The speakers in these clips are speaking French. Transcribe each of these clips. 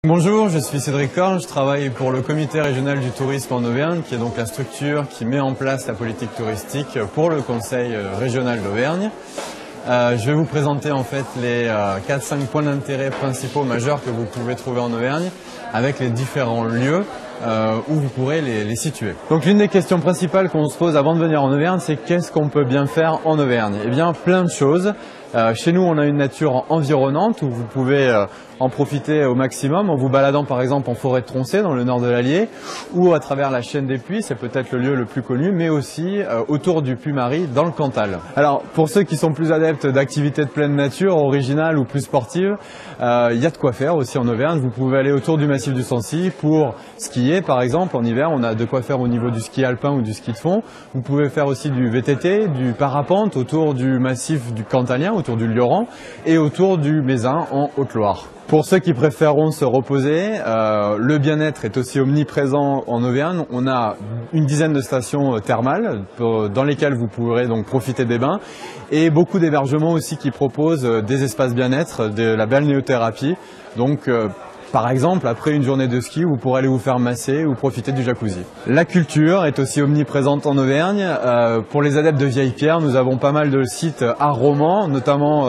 Bonjour, je suis Cédric Corne, je travaille pour le Comité régional du tourisme en Auvergne, qui est donc la structure qui met en place la politique touristique pour le Conseil régional d'Auvergne. Je vais vous présenter en fait les 4-5 points d'intérêt principaux majeurs que vous pouvez trouver en Auvergne, avec les différents lieux où vous pourrez les situer. Donc l'une des questions principales qu'on se pose avant de venir en Auvergne, c'est qu'est-ce qu'on peut bien faire en Auvergne? Eh bien plein de choses. Chez nous, on a une nature environnante où vous pouvez en profiter au maximum en vous baladant par exemple en forêt de Troncé dans le nord de l'Allier ou à travers la chaîne des Puys, c'est peut-être le lieu le plus connu, mais aussi autour du Puy-Marie dans le Cantal. Alors pour ceux qui sont plus adeptes d'activités de pleine nature, originales ou plus sportives, il y a de quoi faire aussi en Auvergne. Vous pouvez aller autour du massif du Sancy pour skier par exemple. En hiver, on a de quoi faire au niveau du ski alpin ou du ski de fond. Vous pouvez faire aussi du VTT, du parapente autour du massif du Cantalien, autour du Lioran et autour du Mézin en Haute-Loire. Pour ceux qui préféreront se reposer, le bien-être est aussi omniprésent en Auvergne. On a une dizaine de stations thermales dans lesquelles vous pourrez donc profiter des bains et beaucoup d'hébergements aussi qui proposent des espaces bien-être, de la balnéothérapie. Donc par exemple, après une journée de ski, vous pourrez aller vous faire masser ou profiter du jacuzzi. La culture est aussi omniprésente en Auvergne. Pour les adeptes de vieilles pierres, nous avons pas mal de sites art roman, notamment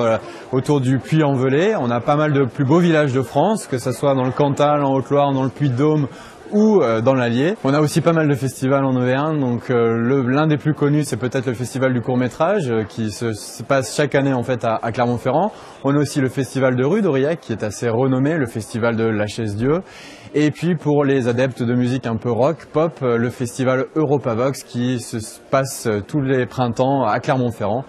autour du Puy-en-Velay. On a pas mal de plus beaux villages de France, que ce soit dans le Cantal, en Haute-Loire, dans le Puy-de-Dôme ou dans l'Allier. On a aussi pas mal de festivals en Auvergne, donc l'un des plus connus c'est peut-être le festival du court-métrage qui se passe chaque année en fait à Clermont-Ferrand. On a aussi le festival de rue d'Aurillac qui est assez renommé, le festival de la Chaise-Dieu. Et puis pour les adeptes de musique un peu rock, pop, le festival Europavox qui se passe tous les printemps à Clermont-Ferrand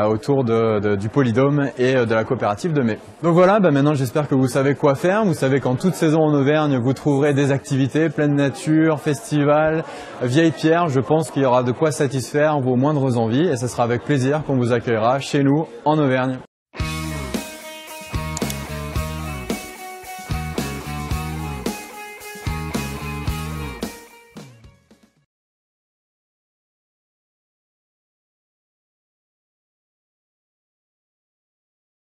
autour du Polydôme et de la coopérative de Mai. Donc voilà, maintenant j'espère que vous savez quoi faire. Vous savez qu'en toute saison en Auvergne, vous trouverez des activités, pleine nature, festivals, vieilles pierres. Je pense qu'il y aura de quoi satisfaire vos moindres envies et ce sera avec plaisir qu'on vous accueillera chez nous en Auvergne.